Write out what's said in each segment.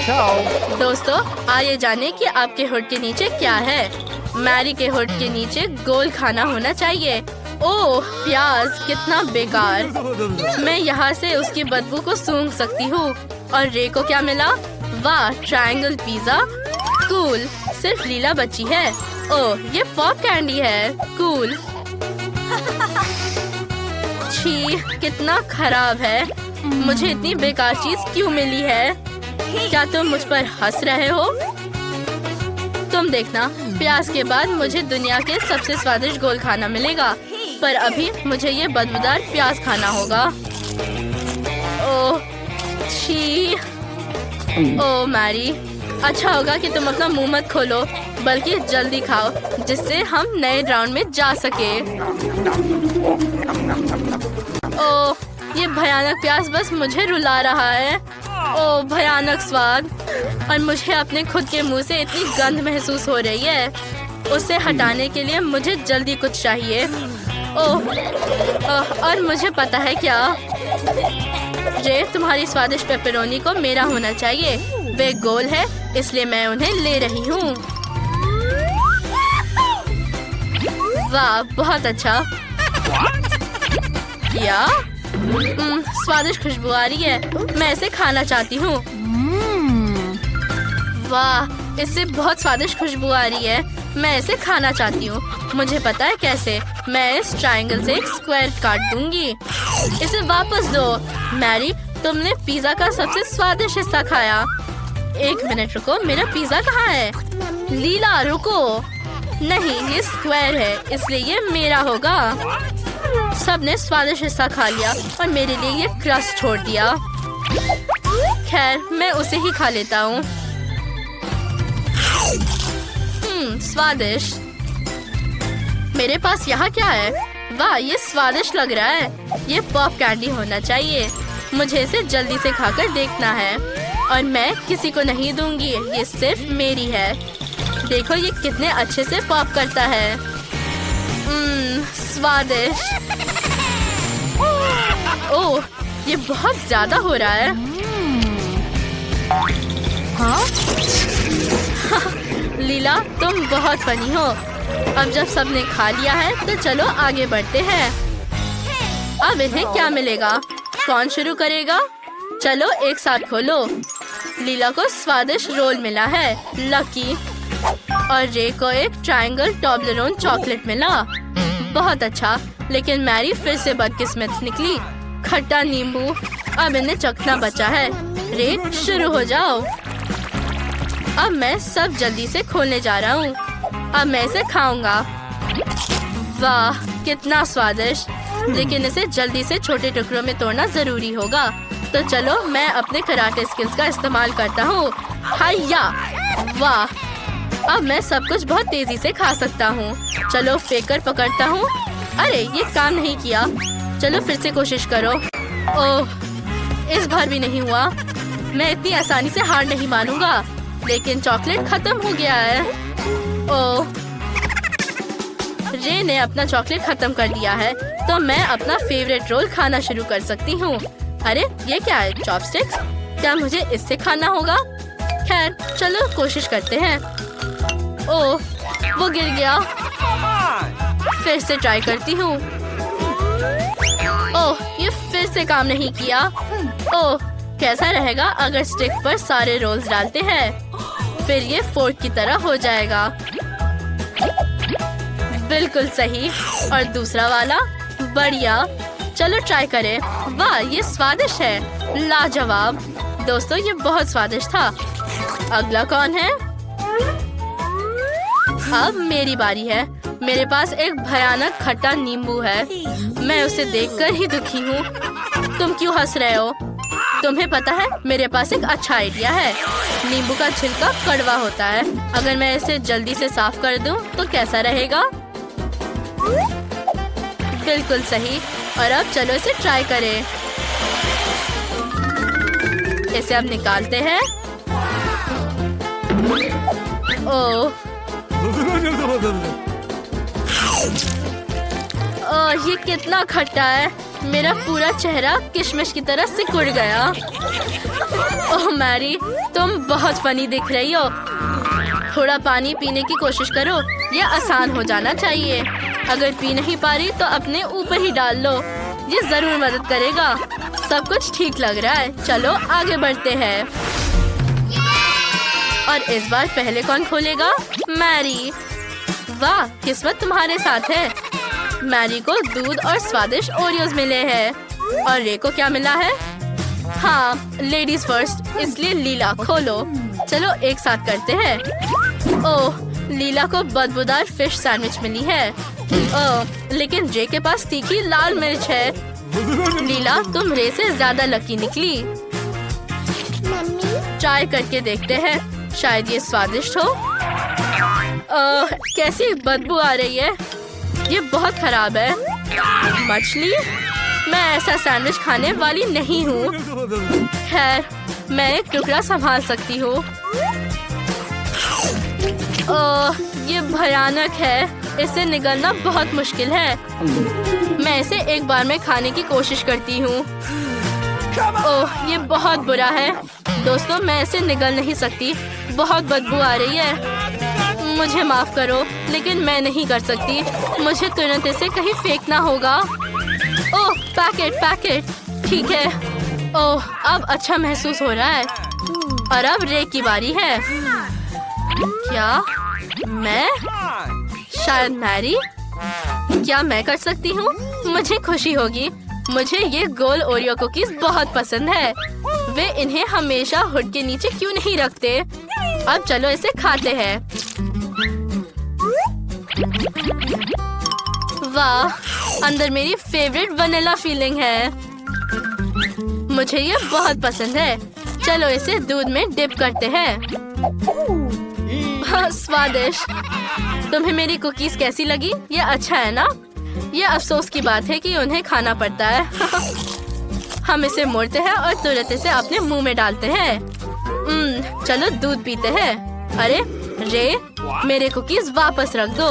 दोस्तों, आइए जाने कि आपके होठ के नीचे क्या है। मैरी के होठ के नीचे गोल खाना होना चाहिए। ओह, प्याज कितना बेकार। मैं यहाँ से उसकी बदबू को सूंघ सकती हूँ। और रे को क्या मिला? वाह, ट्रायंगल पिज्जा। कूल। सिर्फ लीला बची है। ओह, ये पॉप कैंडी है। कूल। छी, कितना खराब है। मुझे इतनी बेकार चीज क्यों मिली है? क्या तुम मुझ पर हंस रहे हो? तुम देखना, प्याज के बाद मुझे दुनिया के सबसे स्वादिष्ट गोल खाना मिलेगा। पर अभी मुझे ये बदबूदार प्याज खाना होगा। ओह, छी। ओह मैरी, अच्छा होगा कि तुम अपना मुंह मत खोलो, बल्कि जल्दी खाओ, जिससे हम नए राउंड में जा सके। ओह, ये भयानक प्याज बस मुझे रुला रहा है। ओह, भयानक स्वाद। और मुझे अपने खुद के मुंह से इतनी गंध महसूस हो रही है। उसे हटाने के लिए मुझे जल्दी कुछ चाहिए। ओह, और मुझे पता है क्या? जे, तुम्हारी स्वादिष्ट पेपरोनी को मेरा होना चाहिए। वे गोल है, इसलिए मैं उन्हें ले रही हूँ। वाह, बहुत अच्छा किया। स्वादिष्ट खुशबू आ रही है। मैं इसे खाना चाहती हूँ। वाह, इससे बहुत स्वादिष्ट खुशबू आ रही है। मैं इसे खाना चाहती हूँ। मुझे पता है कैसे। मैं इस ट्रायंगल से एक स्क्वायर काट दूंगी। इसे वापस दो। मैरी, तुमने पिज्जा का सबसे स्वादिष्ट हिस्सा खाया। एक मिनट रुको, मेरा पिज्जा कहाँ है? लीला, रुको। नहीं, ये स्क्वायर है, इसलिए ये मेरा होगा। सबने स्वादिष्ट हिस्सा खा लिया और मेरे लिए ये क्रस्ट छोड़ दिया। खैर, मैं उसे ही खा लेता हूँ। स्वादिष्ट। मेरे पास यहाँ क्या है? वाह, ये स्वादिष्ट लग रहा है। ये पॉप कैंडी होना चाहिए। मुझे इसे जल्दी से खाकर देखना है। और मैं किसी को नहीं दूंगी, ये सिर्फ मेरी है। देखो ये कितने अच्छे से पॉप करता है। स्वादिष्ट। ओह, ये बहुत ज्यादा हो रहा है। हाँ? लीला, तुम बहुत फनी हो। अब जब सबने खा लिया है तो चलो आगे बढ़ते हैं। अब इन्हें क्या मिलेगा? कौन शुरू करेगा? चलो एक साथ खोलो। लीला को स्वादिष्ट रोल मिला है, लकी। और रे को एक ट्रायंगल टॉबलरोन चॉकलेट मिला। बहुत अच्छा, लेकिन मैरी फिर से बदकिस्मत निकली। खट्टा नींबू। अब इन्हें चखना बचा है। रे, शुरू हो जाओ। अब मैं सब जल्दी से खोलने जा रहा हूँ। अब मैं इसे खाऊंगा। वाह, कितना स्वादिष्ट। लेकिन इसे जल्दी से छोटे टुकड़ों में तोड़ना जरूरी होगा। तो चलो मैं अपने कराटे स्किल्स का इस्तेमाल करता हूँ। हाया! वाह, अब मैं सब कुछ बहुत तेजी से खा सकता हूँ। चलो फेंक कर पकड़ता हूँ। अरे, ये काम नहीं किया। चलो फिर से कोशिश करो। ओह, इस बार भी नहीं हुआ। मैं इतनी आसानी से हार नहीं मानूंगा। लेकिन चॉकलेट खत्म हो गया है। ओह, रे ने अपना चॉकलेट खत्म कर दिया है, तो मैं अपना फेवरेट रोल खाना शुरू कर सकती हूँ। अरे, ये क्या है? चॉपस्टिक्स? क्या मुझे इससे खाना होगा? खैर, चलो कोशिश करते हैं। ओह, वो गिर गया। फिर से ट्राई करती हूँ। ओह, ये फिर से काम नहीं किया। ओह, कैसा रहेगा अगर स्टिक पर सारे रोल्स डालते हैं? फिर ये फोर्क की तरह हो जाएगा। बिल्कुल सही। और दूसरा वाला? बढ़िया। चलो ट्राई करें। वाह, ये स्वादिष्ट है। लाजवाब। दोस्तों, ये बहुत स्वादिष्ट था। अगला कौन है? अब मेरी बारी है। मेरे पास एक भयानक खट्टा नींबू है। मैं उसे देखकर ही दुखी हूँ। तुम क्यों हंस रहे हो? तुम्हें पता है, मेरे पास एक अच्छा आइडिया है। नींबू का छिलका कड़वा होता है। अगर मैं इसे जल्दी से साफ कर दूं, तो कैसा रहेगा? बिल्कुल सही। और अब चलो इसे ट्राई करें। इसे अब निकालते हैं। ओह, ये कितना खट्टा है। मेरा पूरा चेहरा किशमिश की तरह सिकुड़ गया। ओह मैरी, तुम बहुत फनी दिख रही हो। थोड़ा पानी पीने की कोशिश करो, ये आसान हो जाना चाहिए। अगर पी नहीं पा रही तो अपने ऊपर ही डाल लो, ये जरूर मदद करेगा। सब कुछ ठीक लग रहा है, चलो आगे बढ़ते हैं। और इस बार पहले कौन खोलेगा? मैरी। वाह, किस्मत तुम्हारे साथ है। मैरी को दूध और स्वादिष्ट ओरियोज मिले हैं। और रे को क्या मिला है? हाँ, लेडीज फर्स्ट, इसलिए लीला खोलो। चलो एक साथ करते हैं। ओह, लीला को बदबूदार फिश सैंडविच मिली है। ओह, लेकिन रे के पास तीखी लाल मिर्च है। लीला, तुम रे से ज्यादा लकी निकली। ट्राई करके देखते हैं, शायद ये स्वादिष्ट हो। कैसी बदबू आ रही है, ये बहुत खराब है। मछली? मैं ऐसा सैंडविच खाने वाली नहीं हूँ। खैर, मैं एक टुकड़ा संभाल सकती हूँ। ये भयानक है, इससे निगलना बहुत मुश्किल है। मैं इसे एक बार में खाने की कोशिश करती हूँ। ओह, ये बहुत बुरा है। दोस्तों, मैं इसे निगल नहीं सकती, बहुत बदबू आ रही है। मुझे माफ करो, लेकिन मैं नहीं कर सकती। मुझे तुरंत इसे कहीं फेंकना होगा। ओह, पैकेट, ठीक है। ओह, अब अच्छा महसूस हो रहा है। और अब रे की बारी है। क्या मैं? शायद मैरी? क्या मैं कर सकती हूँ? मुझे खुशी होगी। मुझे ये गोल ओरियो कुकीज बहुत पसंद है। वे इन्हें हमेशा हुड के नीचे क्यों नहीं रखते? अब चलो इसे खाते हैं। वाह, अंदर मेरी फेवरेट वनीला फीलिंग है। मुझे ये बहुत पसंद है। चलो इसे दूध में डिप करते हैं। स्वादिष्ट। तुम्हें मेरी कुकीज कैसी लगी? ये अच्छा है ना? ये अफसोस की बात है कि उन्हें खाना पड़ता है। हम इसे मोड़ते हैं और तुरंत इसे अपने मुंह में डालते हैं। चलो दूध पीते हैं। अरे रे, मेरे कुकीज वापस रख दो।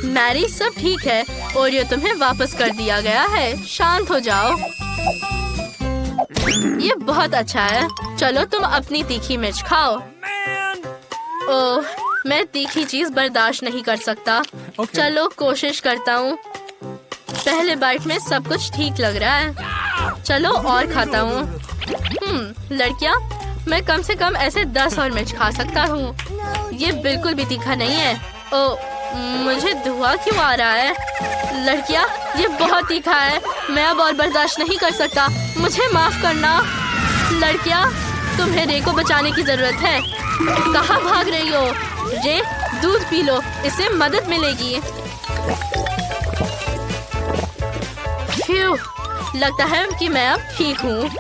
मैरी, सब ठीक है, ओरियो तुम्हें वापस कर दिया गया है। शांत हो जाओ। ये बहुत अच्छा है। चलो तुम अपनी तीखी मिर्च खाओ। ओह, मैं तीखी चीज बर्दाश्त नहीं कर सकता। चलो कोशिश करता हूँ। पहले बाइट में सब कुछ ठीक लग रहा है। चलो और खाता हूँ। लड़कियाँ, मैं कम से कम ऐसे 10 और मिर्च खा सकता हूँ। ये बिल्कुल भी तीखा नहीं है। ओह, मुझे धुआं क्यों आ रहा है? लड़कियाँ, ये बहुत तीखा है। मैं अब और बर्दाश्त नहीं कर सकता। मुझे माफ करना। लड़कियाँ, तुम्हें रे को बचाने की जरूरत है। कहाँ भाग रही हो? रे, दूध पी लो, इससे मदद मिलेगी। फ्यू, लगता है कि मैं अब ठीक हूँ।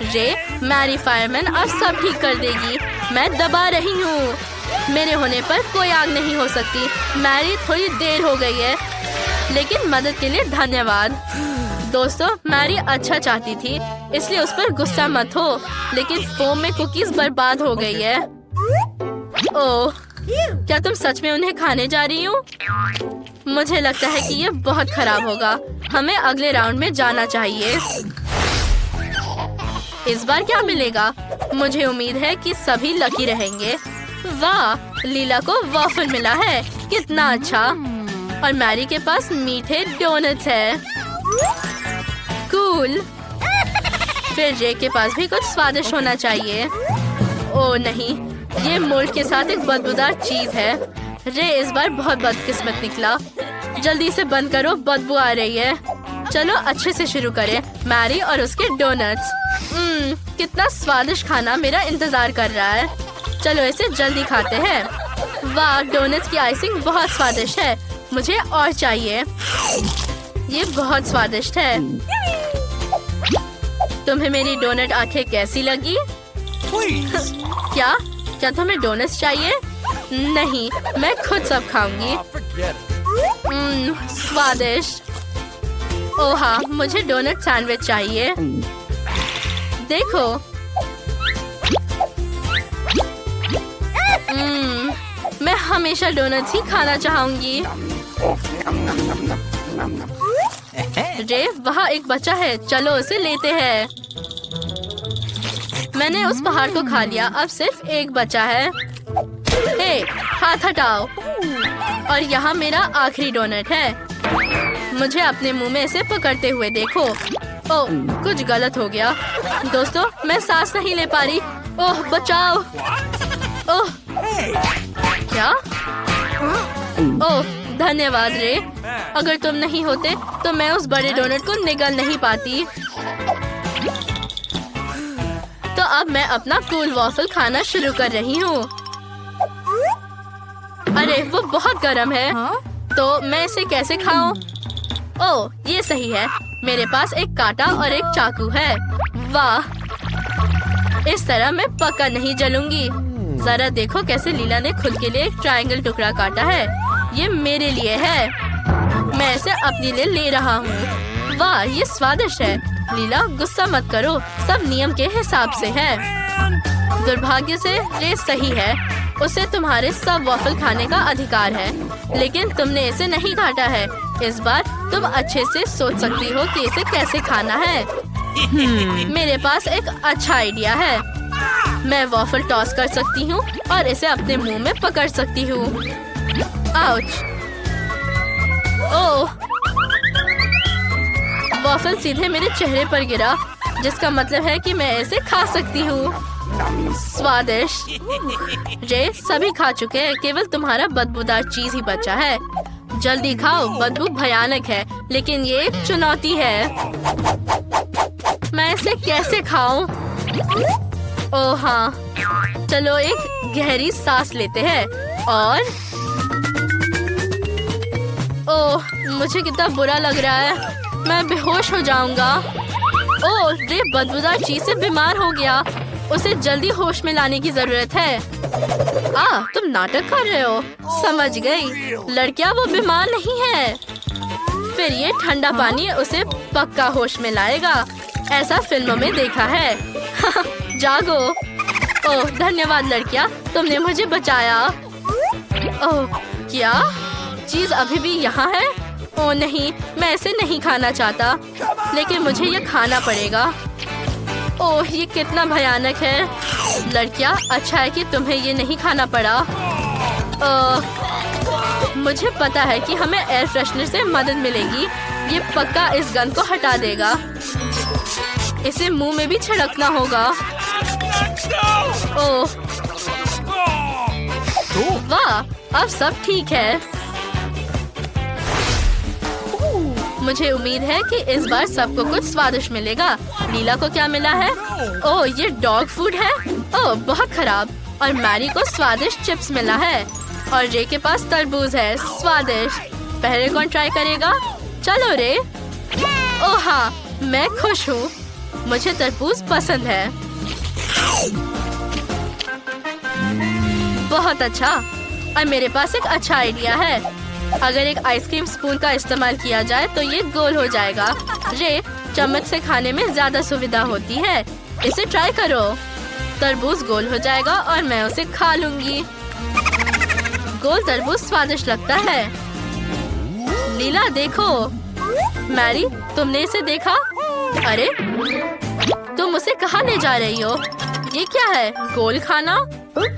रे, मैरी फायरमैन अब सब ठीक कर देगी। मैं दबा रही हूँ। मेरे होने पर कोई आग नहीं हो सकती। मैरी, थोड़ी देर हो गई है, लेकिन मदद के लिए धन्यवाद। दोस्तों, मैरी अच्छा चाहती थी, इसलिए उस पर गुस्सा मत हो। लेकिन फोम में कुकीज बर्बाद हो गई है। ओह, क्या तुम सच में उन्हें खाने जा रही हो? मुझे लगता है कि ये बहुत खराब होगा। हमें अगले राउंड में जाना चाहिए। इस बार क्या मिलेगा? मुझे उम्मीद है कि सभी लकी रहेंगे। वाह, लीला को वॉफल मिला है, कितना अच्छा। और मैरी के पास मीठे डोनट्स है। कूल। फिर रे के पास भी कुछ स्वादिष्ट होना चाहिए। ओह नहीं, ये मोल्ड के साथ एक बदबूदार चीज है। रे इस बार बहुत बदकिस्मत निकला। जल्दी से बंद करो, बदबू आ रही है। चलो अच्छे से शुरू करें। मैरी और उसके डोनट्स। कितना स्वादिष्ट खाना मेरा इंतजार कर रहा है। चलो इसे जल्दी खाते हैं। वाह, डोनट्स की आइसिंग बहुत स्वादिष्ट है। मुझे और चाहिए। ये बहुत स्वादिष्ट है। तुम्हें मेरी डोनट आंखें कैसी लगी? क्या तुम्हें डोनट्स चाहिए? नहीं, मैं खुद सब खाऊंगी। स्वादिष्ट। ओह हाँ, मुझे डोनट सैंडविच चाहिए। देखो। मैं हमेशा डोनट्स ही खाना चाहूंगी। रे, वहाँ एक बच्चा है, चलो उसे लेते हैं। मैंने उस पहाड़ को खा लिया, अब सिर्फ एक बचा है। हे, हाथ हटाओ। और यहाँ मेरा आखिरी डोनट है। मुझे अपने मुंह में इसे पकड़ते हुए देखो। ओह, कुछ गलत हो गया। दोस्तों, मैं सांस नहीं ले पा रही। ओह, बचाओ। ओह, क्या? ओह, धन्यवाद रे। अगर तुम नहीं होते तो मैं उस बड़े डोनट को निगल नहीं पाती। तो अब मैं अपना कूल वॉफल खाना शुरू कर रही हूँ। अरे, वो बहुत गर्म है। तो मैं इसे कैसे खाऊं? ओह, ये सही है। मेरे पास एक कांटा और एक चाकू है। वाह, इस तरह मैं पक्का नहीं जलूंगी। जरा देखो कैसे लीला ने खुद के लिए एक ट्रायंगल टुकड़ा काटा है। ये मेरे लिए है। मैं इसे अपने लिए ले रहा हूँ। वाह, ये स्वादिष्ट है। लीला, गुस्सा मत करो, सब नियम के हिसाब से है। दुर्भाग्य से रे सही है। उसे तुम्हारे सब वॉफल खाने का अधिकार है, लेकिन तुमने इसे नहीं काटा है। इस बार तुम अच्छे से सोच सकती हो कि इसे कैसे खाना है। मेरे पास एक अच्छा आइडिया है। मैं वॉफल टॉस कर सकती हूँ और इसे अपने मुंह में पकड़ सकती हूँ। आउच! ओह! वॉफल सीधे मेरे चेहरे पर गिरा, जिसका मतलब है कि मैं इसे खा सकती हूँ। स्वादिष्ट। रे, सभी खा चुके हैं, केवल तुम्हारा बदबूदार चीज ही बचा है। जल्दी खाओ, बदबू भयानक है, लेकिन ये एक चुनौती है। मैं इसे कैसे खाऊं? ओह हाँ, चलो एक गहरी सांस लेते हैं और ओह, मुझे कितना बुरा लग रहा है। मैं बेहोश हो जाऊंगा। ओह, रे बदबूदार चीज से बीमार हो गया। उसे जल्दी होश में लाने की जरूरत है। तुम नाटक कर रहे हो। समझ गई। लड़कियां, वो बीमार नहीं है। फिर ये ठंडा पानी उसे पक्का होश में लाएगा। ऐसा फिल्मों में देखा है। जागो। ओह, धन्यवाद लड़कियां, तुमने मुझे बचाया। ओह, क्या चीज अभी भी यहाँ है? ओह नहीं, मैं इसे नहीं खाना चाहता, लेकिन मुझे ये खाना पड़ेगा। ओह, ये कितना भयानक है। लड़कियां, अच्छा है कि तुम्हें ये नहीं खाना पड़ा। मुझे पता है कि हमें एयर फ्रेशनर से मदद मिलेगी। ये पक्का इस गंध को हटा देगा। इसे मुंह में भी छिड़कना होगा। ओह, वाह, अब सब ठीक है। मुझे उम्मीद है कि इस बार सबको कुछ स्वादिष्ट मिलेगा। लीला को क्या मिला है? ओह, ये डॉग फूड है। ओह, बहुत खराब। और मैरी को स्वादिष्ट चिप्स मिला है। और रे के पास तरबूज है, स्वादिष्ट। पहले कौन ट्राई करेगा? चलो रे। ओह हाँ, मैं खुश हूँ। मुझे तरबूज पसंद है। बहुत अच्छा। और मेरे पास एक अच्छा आइडिया है। अगर एक आइसक्रीम स्पून का इस्तेमाल किया जाए तो ये गोल हो जाएगा। रे, चम्मच से खाने में ज्यादा सुविधा होती है। इसे ट्राई करो। तरबूज गोल हो जाएगा और मैं उसे खा लूंगी। गोल तरबूज स्वादिष्ट लगता है। लीला देखो। मैरी, तुमने इसे देखा? अरे, तुम उसे कहाँ ले जा रही हो? ये क्या है? गोल खाना?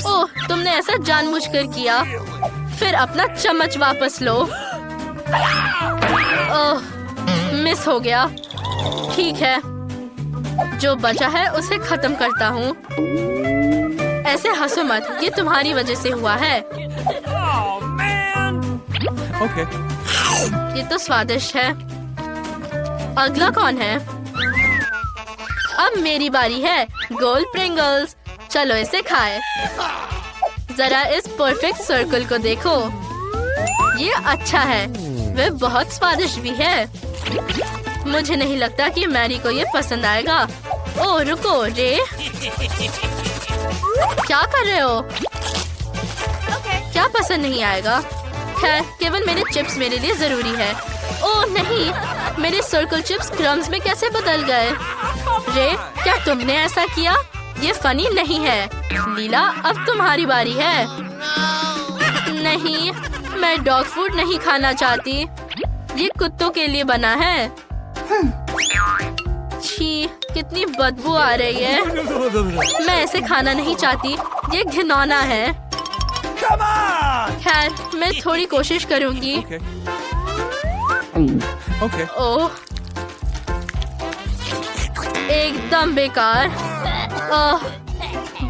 ओह, तुमने ऐसा जानबूझकर किया। फिर अपना चम्मच वापस लो। ओह, मिस हो गया। ठीक है, जो बचा है उसे खत्म करता हूँ। ऐसे हंसो मत, ये तुम्हारी वजह से हुआ है। Okay. ये तो स्वादिष्ट है। अगला कौन है? अब मेरी बारी है। गोल प्रिंगल्स। चलो इसे खाए। जरा इस परफेक्ट सर्कल को देखो। ये अच्छा है। वह बहुत स्वादिष्ट भी है। मुझे नहीं लगता कि मैरी को ये पसंद आएगा। ओह रुको रे, क्या कर रहे हो? क्या पसंद नहीं आएगा? खैर, केवल मेरे चिप्स मेरे लिए जरूरी है। ओह नहीं, मेरे सर्कल चिप्स क्रम्स में कैसे बदल गए? रे, क्या तुमने ऐसा किया? ये फनी नहीं है। लीला, अब तुम्हारी बारी है। नहीं, मैं डॉग फूड नहीं खाना चाहती। ये कुत्तों के लिए बना है। छी, कितनी बदबू आ रही है। मैं ऐसे खाना नहीं चाहती, ये घिनौना है। खैर, मैं थोड़ी कोशिश करूंगी। ओह, एकदम बेकार।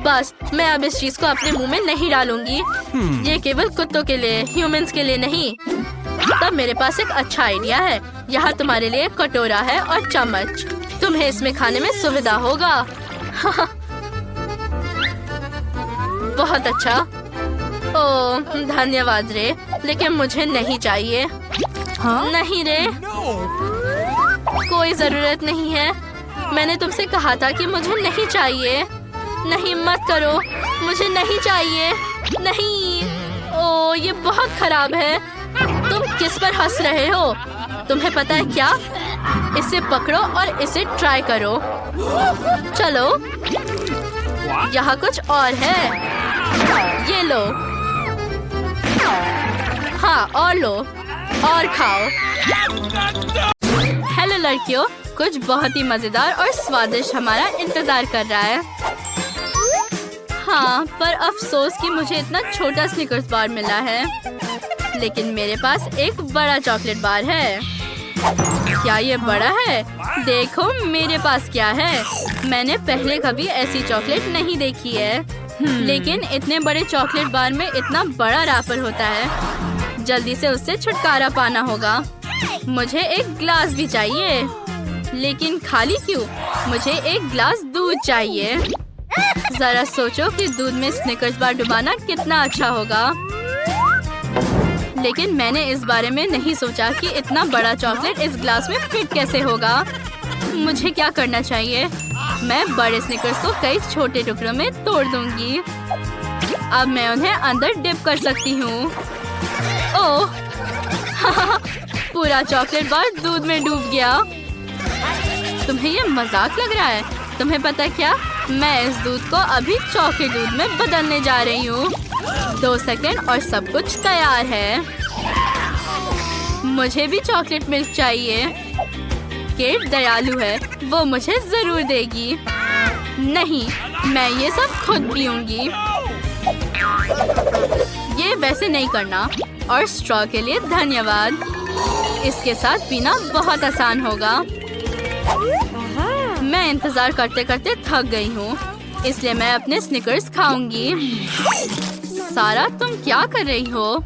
बस मैं अब इस चीज को अपने मुंह में नहीं डालूंगी। ये केवल कुत्तों के लिए, ह्यूमंस के लिए नहीं। तब मेरे पास एक अच्छा आइडिया है। यहाँ तुम्हारे लिए कटोरा है और चम्मच। तुम्हें इसमें खाने में सुविधा होगा। बहुत अच्छा। ओह, धन्यवाद रे, लेकिन मुझे नहीं चाहिए। नहीं रे, कोई जरूरत नहीं है। मैंने तुमसे कहा था कि मुझे नहीं चाहिए। नहीं, मत करो, मुझे नहीं चाहिए। नहीं। ओह, ये बहुत खराब है। तुम किस पर हंस रहे हो? तुम्हें पता है क्या? इसे पकड़ो और इसे ट्राई करो। चलो, यहाँ कुछ और है। ये लो। हाँ, और लो और खाओ। हेलो लड़कियों, कुछ बहुत ही मजेदार और स्वादिष्ट हमारा इंतजार कर रहा है। हाँ, पर अफसोस कि मुझे इतना छोटा स्निकर्स बार मिला है। लेकिन मेरे पास एक बड़ा चॉकलेट बार है। क्या ये बड़ा है? देखो मेरे पास क्या है। मैंने पहले कभी ऐसी चॉकलेट नहीं देखी है। लेकिन इतने बड़े चॉकलेट बार में इतना बड़ा रैपर होता है। जल्दी से उससे छुटकारा पाना होगा। मुझे एक ग्लास भी चाहिए। लेकिन खाली क्यों? मुझे एक ग्लास दूध चाहिए। जरा सोचो कि दूध में स्निकर्स बार डुबाना कितना अच्छा होगा। लेकिन मैंने इस बारे में नहीं सोचा कि इतना बड़ा चॉकलेट इस ग्लास में फिट कैसे होगा। मुझे क्या करना चाहिए? मैं बड़े स्निकर्स को कई छोटे टुकड़ों में तोड़ दूंगी। अब मैं उन्हें अंदर डिप कर सकती हूँ। ओह, पूरा चॉकलेट बार दूध में डूब गया। तुम्हें ये मजाक लग रहा है? तुम्हें पता क्या? मैं इस दूध को अभी चॉकलेट दूध में बदलने जा रही हूँ। 2 सेकंड और सब कुछ तैयार है। मुझे भी चॉकलेट मिल्क चाहिए। केट दयालु है, वो मुझे जरूर देगी। नहीं, मैं ये सब खुद पीऊंगी। ये वैसे नहीं करना। और स्ट्रॉ के लिए धन्यवाद। इसके साथ पीना बहुत आसान होगा। मैं इंतजार करते करते थक गई हूँ, इसलिए मैं अपने स्निकर्स खाऊंगी। सारा, तुम क्या कर रही हो?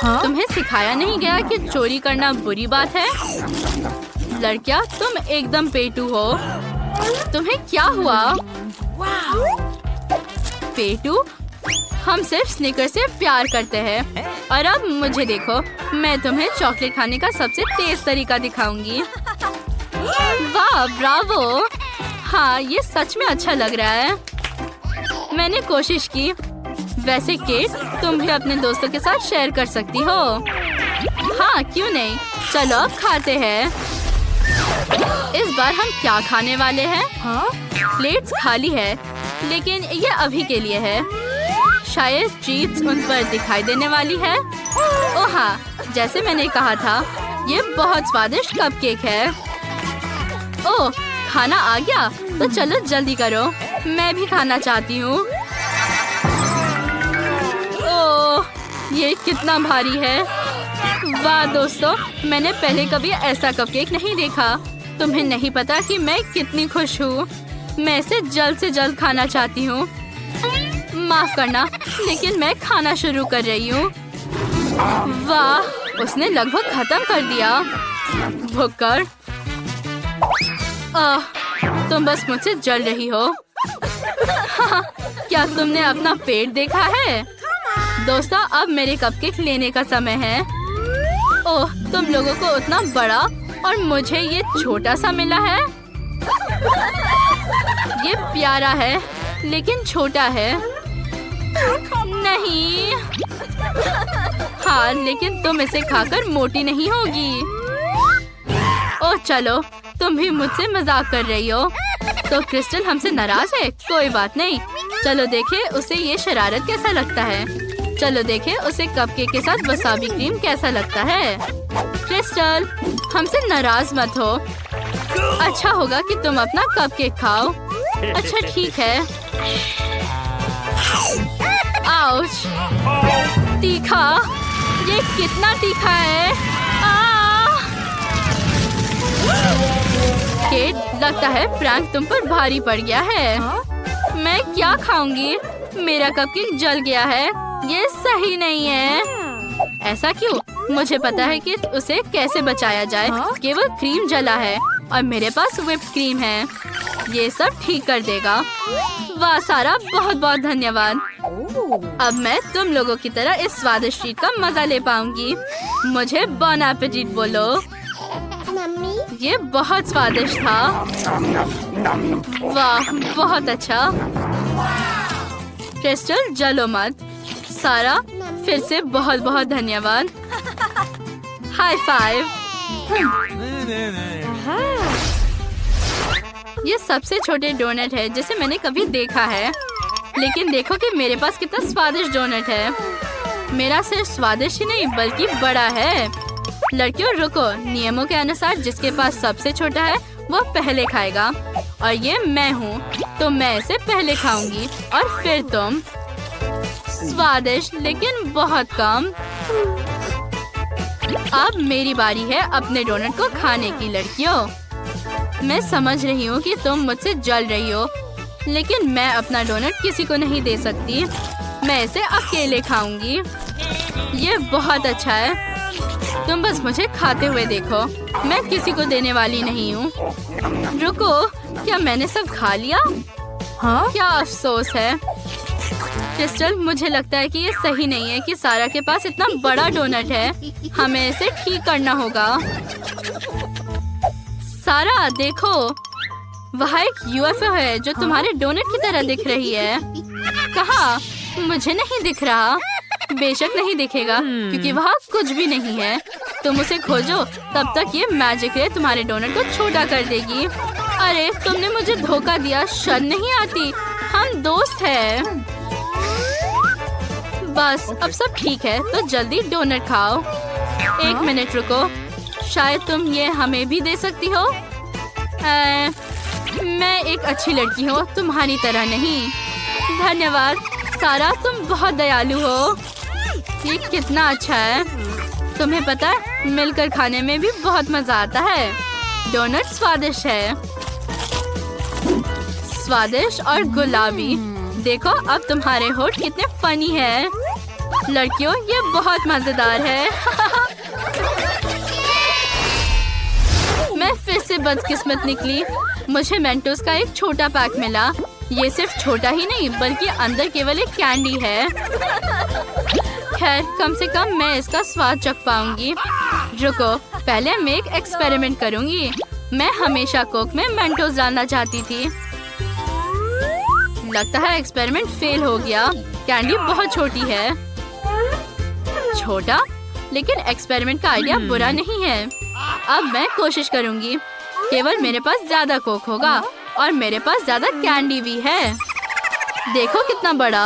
तुम्हें सिखाया नहीं गया कि चोरी करना बुरी बात है? लड़कियाँ, तुम एकदम पेटू हो। तुम्हें क्या हुआ? पेटू, हम सिर्फ स्निकर्स से प्यार करते हैं। और अब मुझे देखो, मैं तुम्हें चॉकलेट खाने का सबसे तेज तरीका दिखाऊंगी। वाह, ब्रावो! हाँ, ये सच में अच्छा लग रहा है। मैंने कोशिश की। वैसे केट, तुम भी अपने दोस्तों के साथ शेयर कर सकती हो। हाँ, क्यों नहीं? चलो अब खाते हैं। इस बार हम क्या खाने वाले हैं? प्लेट्स खाली है, लेकिन ये अभी के लिए है। शायद ट्रीट्स उन पर दिखाई देने वाली है। ओह हाँ, जैसे मैंने कहा था, ये बहुत स्वादिष्ट कपकेक है। ओह, खाना आ गया, तो चलो जल्दी करो। मैं भी खाना चाहती हूँ। ओह, ये कितना भारी है। वाह दोस्तों, मैंने पहले कभी ऐसा कपकेक नहीं देखा। तुम्हें नहीं पता कि मैं कितनी खुश हूँ। मैं इसे जल्द से जल्द खाना चाहती हूँ। माफ करना, लेकिन मैं खाना शुरू कर रही हूँ। वाह, उसने लगभग खत्म कर दिया। भुक्कर, तुम बस मुझसे जल रही हो। क्या तुमने अपना पेट देखा है? दोस्तों, अब मेरे कपकेक लेने का समय है। ओह, तुम लोगों को उतना बड़ा और मुझे ये छोटा सा मिला है। ये प्यारा है, लेकिन छोटा है। नहीं। हाँ, लेकिन तुम इसे खाकर मोटी नहीं होगी। ओह चलो, तुम भी मुझसे मजाक कर रही हो। तो क्रिस्टल हमसे नाराज है? कोई बात नहीं। चलो देखें उसे ये शरारत कैसा लगता है। चलो देखें उसे कपकेक के साथ वसाबी क्रीम कैसा लगता है। क्रिस्टल, हमसे नाराज मत हो। अच्छा होगा कि तुम अपना कपकेक खाओ। अच्छा ठीक है। आउच! तीखा! ये कितना तीखा है? केट, लगता है प्रैंक तुम पर भारी पड़ गया है। मैं क्या खाऊंगी? मेरा कपकेक जल गया है। ये सही नहीं है। ऐसा क्यों? मुझे पता है कि उसे कैसे बचाया जाए। केवल क्रीम जला है और मेरे पास व्हिप्ड क्रीम है। ये सब ठीक कर देगा। वाह सारा, बहुत बहुत धन्यवाद। अब मैं तुम लोगों की तरह इस स्वादिष्ट ट्रीट का मजा ले पाऊंगी। मुझे बॉन एपेटिट बोलो। ये बहुत स्वादिष्ट था। वाह, बहुत अच्छा। क्रिस्टल, जलो मत। सारा, फिर से बहुत बहुत धन्यवाद। High five. ये सबसे छोटे डोनट है जिसे मैंने कभी देखा है। लेकिन देखो कि मेरे पास कितना स्वादिष्ट डोनट है। मेरा सिर्फ स्वादिष्ट ही नहीं बल्कि बड़ा है। लड़कियों रुको, नियमों के अनुसार जिसके पास सबसे छोटा है वो पहले खाएगा। और ये मैं हूँ, तो मैं इसे पहले खाऊंगी और फिर तुम। स्वादिष्ट लेकिन बहुत कम। अब मेरी बारी है अपने डोनट को खाने की। लड़कियों, मैं समझ रही हूँ कि तुम मुझसे जल रही हो, लेकिन मैं अपना डोनट किसी को नहीं दे सकती। मैं इसे अकेले खाऊंगी। ये बहुत अच्छा है। तुम बस मुझे खाते हुए देखो। मैं किसी को देने वाली नहीं हूँ। रुको, क्या मैंने सब खा लिया? हाँ? क्या अफसोस है। क्रिस्टल, मुझे लगता है कि ये सही नहीं है कि सारा के पास इतना बड़ा डोनट है। हमें इसे ठीक करना होगा। सारा देखो, वहाँ एक यूएफओ है जो तुम्हारे डोनट की तरह दिख रही है। कहाँ? मुझे नहीं दिख रहा। बेशक नहीं दिखेगा क्योंकि वहाँ कुछ भी नहीं है। तुम उसे खोजो, तब तक ये मैजिक रे तुम्हारे डोनट को छोटा कर देगी। अरे तुमने मुझे धोखा दिया। शर्म नहीं आती? हम दोस्त हैं। बस अब सब ठीक है, तो जल्दी डोनट खाओ। एक मिनट रुको, शायद तुम ये हमें भी दे सकती हो। मैं एक अच्छी लड़की हूँ, तुम्हारी तरह नहीं। धन्यवाद सारा, तुम बहुत दयालु हो। ये कितना अच्छा है। तुम्हें पता है, मिलकर खाने में भी बहुत मजा आता है। डोनट स्वादिष्ट है। स्वादिष्ट और गुलाबी। देखो अब तुम्हारे होठ कितने फनी है। लड़कियों, ये बहुत मजेदार है। मैं फिर से बदकिस्मत निकली। मुझे मेंटोस का एक छोटा पैक मिला। ये सिर्फ छोटा ही नहीं बल्कि अंदर केवल एक कैंडी है। खैर, कम से कम मैं इसका स्वाद चख पाऊंगी। रुको, पहले मैं एक एक्सपेरिमेंट करूंगी। मैं हमेशा कोक में मेंटोस डालना चाहती थी। लगता है एक्सपेरिमेंट फेल हो गया। कैंडी बहुत छोटी है। छोटा, लेकिन एक्सपेरिमेंट का आइडिया बुरा नहीं है। अब मैं कोशिश करूंगी। केवल मेरे पास ज्यादा कोक होगा और मेरे पास ज्यादा कैंडी भी है। देखो कितना बड़ा।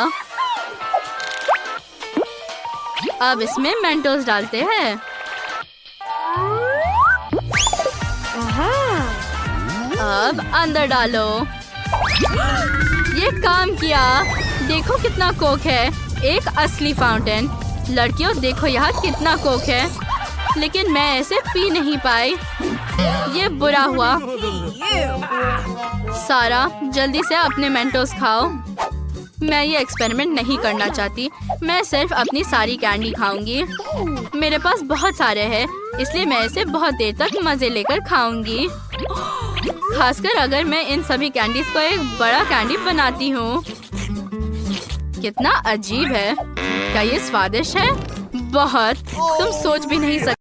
अब इसमें मेंटोस डालते हैं। अब अंदर डालो। ये काम किया। देखो कितना कोक है। एक असली फाउंटेन। लड़कियों देखो यहाँ कितना कोक है, लेकिन मैं इसे पी नहीं पाई। ये बुरा हुआ। सारा, जल्दी से अपने मेंटोस खाओ। मैं ये एक्सपेरिमेंट नहीं करना चाहती। मैं सिर्फ अपनी सारी कैंडी खाऊंगी। मेरे पास बहुत सारे हैं, इसलिए मैं इसे बहुत देर तक मजे लेकर खाऊंगी। खासकर अगर मैं इन सभी कैंडीज को एक बड़ा कैंडी बनाती हूँ। कितना अजीब है। क्या ये स्वादिष्ट है? बहुत। तुम सोच भी नहीं सकते।